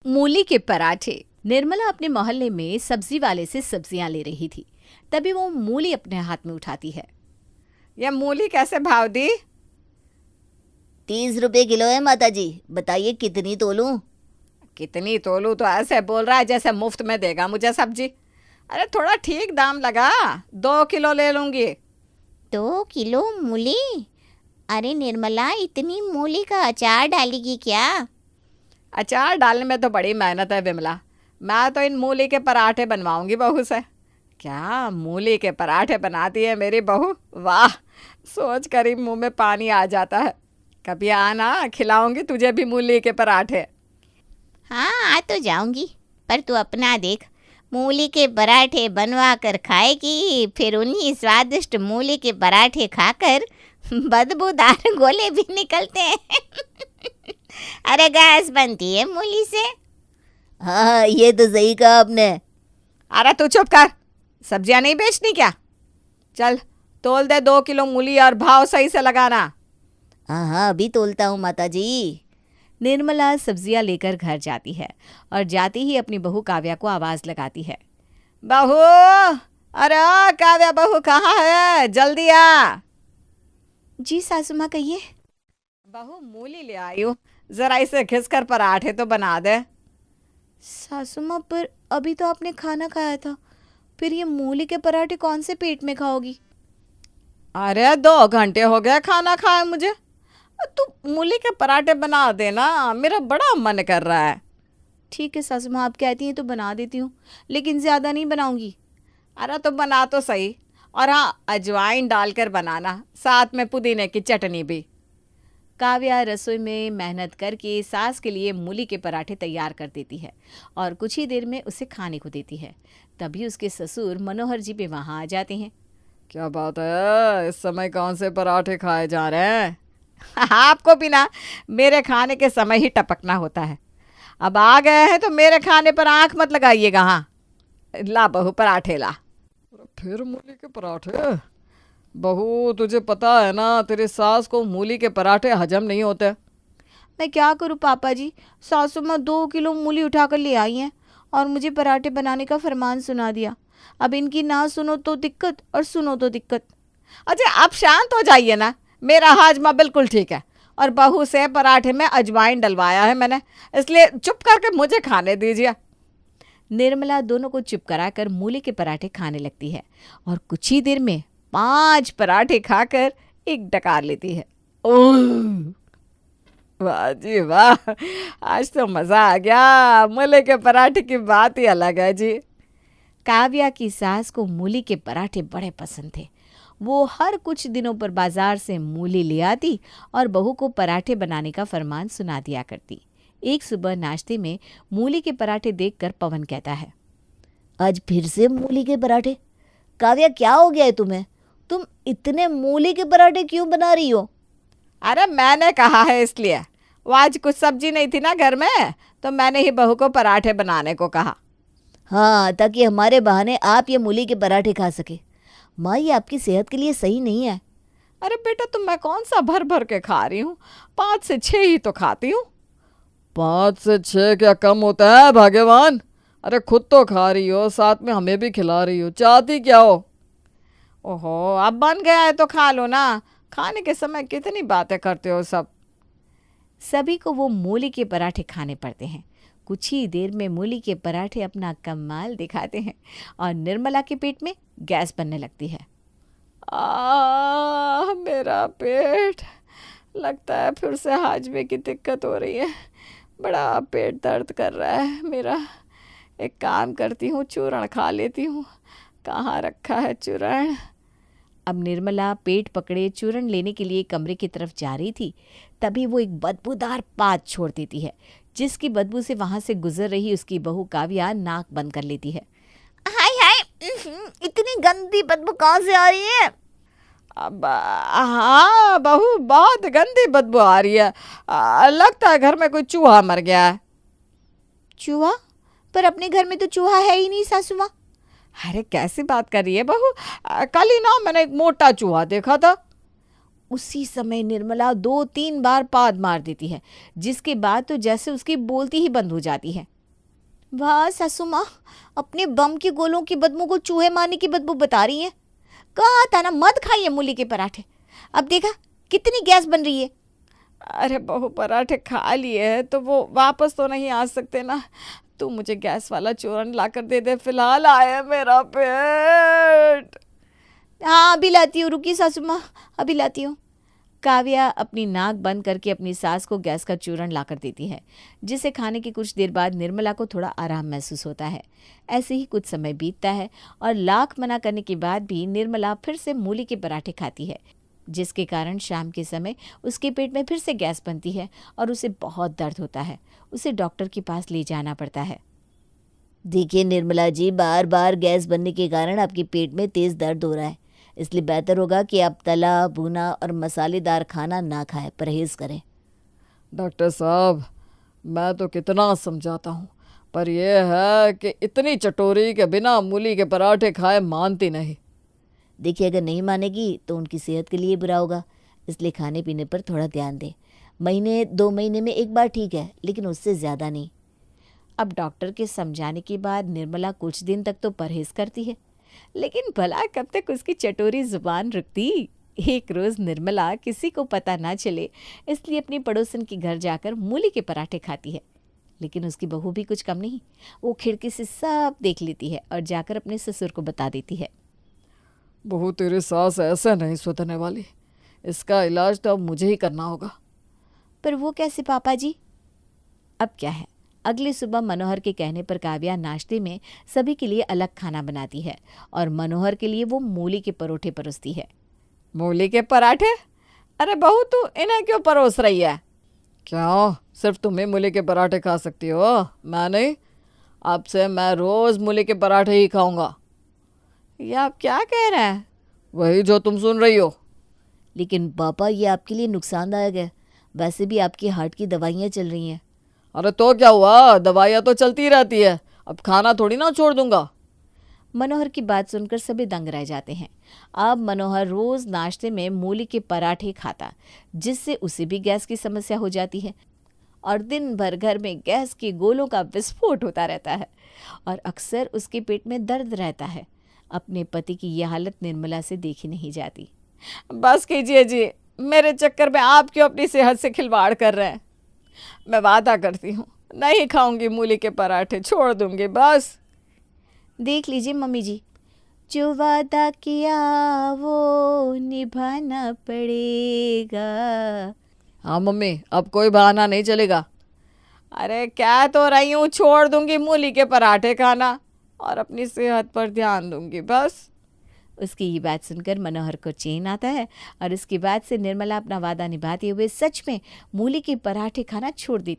मूली के पराठे। निर्मला अपने मोहल्ले में सब्जी वाले से सब्जियां ले रही थी। तभी वो मूली अपने हाथ में उठाती है। ये मूली कैसे भाव दी? 30 रुपए किलो है माता जी, बताइए कितनी तोलूं? कितनी तोलू तो ऐसे बोल रहा है जैसे मुफ्त में देगा मुझे सब्जी। अरे थोड़ा ठीक दाम लगा, 2 किलो ले लूंगी। 2 किलो मूली? अरे निर्मला, इतनी मूली का अचार डालेगी क्या? अचार डालने में तो बड़ी मेहनत है विमला। मैं तो इन मूली के पराठे बनवाऊंगी बहू से। क्या मूली के पराठे बनाती है मेरी बहू, वाह! सोच कर ही मुंह में पानी आ जाता है। कभी आना, खिलाऊंगी तुझे भी मूली के पराठे। हाँ, आ तो जाऊंगी, पर तू अपना देख, मूली के पराठे बनवा कर खाएगी, फिर उन्हीं स्वादिष्ट मूली के पराठे खाकर बदबूदार गोले भी निकलते हैं। अरे गैस बनती है मूली से। हाँ, ये तो सही कहा आपने। अरे तू चुप कर, सब्जियां नहीं बेचनी क्या? चल तोल दे 2 किलो मूली और भाव सही से लगाना। हाँ हाँ, अभी तोलता हूँ माता जी। निर्मला सब्जियां लेकर घर जाती है और जाते ही अपनी बहू काव्या को आवाज लगाती है। बहू, अरे काव्या बहू कहाँ है, जल्दी आ। जी सासू माँ, कहिए। बहू मूली ले आई हूँ, जरा इसे घिसकर पराठे तो बना दे। सासू माँ, पर अभी तो आपने खाना खाया था, फिर ये मूली के पराठे कौन से पेट में खाओगी? अरे 2 घंटे हो गए खाना खाए मुझे। तू मूली के पराठे बना देना, मेरा बड़ा मन कर रहा है। ठीक है सासू माँ, आप कहती हैं तो बना देती हूँ, लेकिन ज़्यादा नहीं बनाऊंगी। अरे तो बना तो सही, और हाँ अजवाइन डालकर बनाना, साथ में पुदीने की चटनी भी। काव्या रसोई में मेहनत करके सास के लिए मूली के पराठे तैयार कर देती है और कुछ ही देर में उसे खाने को देती है। तभी उसके ससुर मनोहर जी भी वहाँ आ जाते हैं। क्या बात है, इस समय कौन से पराठे खाए जा रहे हैं? आपको भी ना मेरे खाने के समय ही टपकना होता है। अब आ गए हैं तो मेरे खाने पर आंख मत लगाइएगा। हाँ, ला बहू पराठे ला। फिर मूली के पराठे? बहू तुझे पता है ना, तेरी सास को मूली के पराठे हजम नहीं होते। मैं क्या करूँ पापा जी, सासू माँ 2 किलो मूली उठाकर ले आई हैं और मुझे पराठे बनाने का फरमान सुना दिया। अब इनकी ना सुनो तो दिक्कत और सुनो तो दिक्कत। अच्छा आप शांत हो जाइए ना, मेरा हाजमा बिल्कुल ठीक है, और बहू से पराठे में अजवाइन डलवाया है मैंने, इसलिए चुप करके मुझे खाने दीजिए। निर्मला दोनों को चुप कराकर मूली के पराठे खाने लगती है और कुछ ही देर में 5 पराठे खाकर एक डकार लेती है। ओह, वाह जी वाह, आज तो मज़ा आ गया। मूली के पराठे की बात ही अलग है जी। काव्या की सास को मूली के पराठे बड़े पसंद थे। वो हर कुछ दिनों पर बाजार से मूली ले आती और बहू को पराठे बनाने का फरमान सुना दिया करती। एक सुबह नाश्ते में मूली के पराठे देखकर पवन कहता है, आज फिर से मूली के पराठे? काव्या, क्या हो गया है तुम्हें? तुम इतने मूली के पराठे क्यों बना रही हो? अरे मैंने कहा है इसलिए, वो आज कुछ सब्जी नहीं थी ना घर में, तो मैंने ही बहू को पराठे बनाने को कहा। हाँ, ताकि हमारे बहाने आप ये मूली के पराठे खा सके। माँ, ये आपकी सेहत के लिए सही नहीं है। अरे बेटा, तो मैं कौन सा भर भर के खा रही हूँ, 5 से 6 ही तो खाती हूँ। 5 से 6 क्या कम होता है भाग्यवान? अरे खुद तो खा रही हो, साथ में हमें भी खिला रही हो, चाहती क्या हो? ओहो, अब बन गया है तो खा लो ना, खाने के समय कितनी बातें करते हो सब। सभी को वो मूली के पराठे खाने पड़ते हैं। कुछ ही देर में मूली के पराठे अपना कमाल दिखाते हैं और निर्मला के पेट में गैस बनने लगती है। मेरा पेट, लगता है फिर से हाजमे की दिक्कत हो रही है, बड़ा पेट दर्द कर रहा है मेरा। एक काम करती हूँ, चूरण खा लेती हूँ। कहाँ रखा है चूरण? अब निर्मला पेट पकड़े चूरण लेने के लिए कमरे की तरफ जा रही थी। तभी वो एक बदबूदार पात छोड़ देती है, जिसकी बदबू से वहां से गुजर रही उसकी बहू काव्या नाक बंद कर लेती है। हाय हाय, इतनी गंदी बदबू कहाँ से आ रही है? अब हाँ बहू, बहुत गंदी बदबू आ रही है। लगता है घर में कोई चूहा मर गया है। चूहा? पर अपने घर में तो चूहा है ही नहीं सासू माँ। अरे कैसी बात कर रही है बहू, कल ही ना मैंने एक मोटा चूहा देखा था। उसी समय निर्मला 2-3 बार पाद मार देती है, जिसके बाद तो जैसे उसकी बोलती ही बंद हो जाती है। वाह सासू माँ, अपने बम के गोलों की बदबू को चूहे मारने की बदबू बता रही हैं। कहा था ना मत खाइए मूली के पराठे। अब देखा कितनी गैस बन रही है। अरे बहू, पराठे खा लिए हैं तो वो वापस तो नहीं आ सकते ना। तू मुझे गैस वाला चूरन ला कर दे दे, फिलहाल आया मेरा पेट। हाँ अभी लाती हूँ, रुकी सासू माँ, अभी लाती हूँ। काव्या अपनी नाक बंद करके अपनी सास को गैस का चूरन लाकर देती है, जिसे खाने के कुछ देर बाद निर्मला को थोड़ा आराम महसूस होता है। ऐसे ही कुछ समय बीतता है और लाख मना करने के बाद भी निर्मला फिर से मूली के पराठे खाती है, जिसके कारण शाम के समय उसके पेट में फिर से गैस बनती है और उसे बहुत दर्द होता है। उसे डॉक्टर के पास ले जाना पड़ता है। देखिए निर्मला जी, बार बार गैस बनने के कारण आपके पेट में तेज दर्द हो रहा है, इसलिए बेहतर होगा कि आप तला भुना और मसालेदार खाना ना खाएं, परहेज करें। डॉक्टर साहब, मैं तो कितना समझाता हूँ, पर यह है कि इतनी चटोरी के बिना मूली के पराठे खाए मानती नहीं। देखिए, अगर नहीं मानेगी तो उनकी सेहत के लिए बुरा होगा, इसलिए खाने पीने पर थोड़ा ध्यान दें। महीने 2 महीने में एक बार ठीक है, लेकिन उससे ज़्यादा नहीं। अब डॉक्टर के समझाने के बाद निर्मला कुछ दिन तक तो परहेज करती है, लेकिन भला कब तक उसकी चटोरी जुबान रुकती। एक रोज़ निर्मला किसी को पता ना चले इसलिए अपनी पड़ोसन के घर जाकर मूली के पराठे खाती है। लेकिन उसकी बहू भी कुछ कम नहीं, वो खिड़की से सब देख लेती है और जाकर अपने ससुर को बता देती है। बहू, तेरी सास ऐसे नहीं सुधरने वाली, इसका इलाज तो अब मुझे ही करना होगा। पर वो कैसे पापा जी? अब क्या है, अगली सुबह मनोहर के कहने पर काव्या नाश्ते में सभी के लिए अलग खाना बनाती है और मनोहर के लिए वो मूली के परोठे परोसती है। मूली के पराठे? अरे बहू, तू इन्हें क्यों परोस रही है? क्यों, सिर्फ तुम ही मूली के पराठे खा सकती हो, मैं नहीं? अब से मैं रोज़ मूली के पराठे ही खाऊंगा। ये आप क्या कह रहे हैं? वही जो तुम सुन रही हो। लेकिन पापा, ये आपके लिए नुकसानदायक है, वैसे भी आपकी हार्ट की दवाइयाँ चल रही हैं। अरे तो क्या हुआ, दवाइयाँ तो चलती रहती है, अब खाना थोड़ी ना छोड़ दूंगा। मनोहर की बात सुनकर सभी दंग रह जाते हैं। अब मनोहर रोज नाश्ते में मूली के पराठे खाता, जिससे उसे भी गैस की समस्या हो जाती है और दिन भर घर में गैस के गोलों का विस्फोट होता रहता है और अक्सर उसके पेट में दर्द रहता है। अपने पति की यह हालत निर्मला से देखी नहीं जाती। बस कीजिए जी, मेरे चक्कर में आप क्यों अपनी सेहत से खिलवाड़ कर रहे हैं? मैं वादा करती हूँ, नहीं खाऊंगी मूली के पराठे, छोड़ दूंगी बस। देख लीजिए मम्मी जी, जो वादा किया वो निभाना पड़ेगा। हाँ मम्मी, अब कोई बहाना नहीं चलेगा। अरे क्या तो रही हूँ, छोड़ दूंगी मूली के पराठे खाना और अपनी सेहत पर ध्यान दूंगी बस। उसकी ये बात सुनकर मनोहर को चैन आता है और इसके बाद से निर्मला अपना वादा निभाते हुए सच में मूली के पराठे खाना छोड़ देती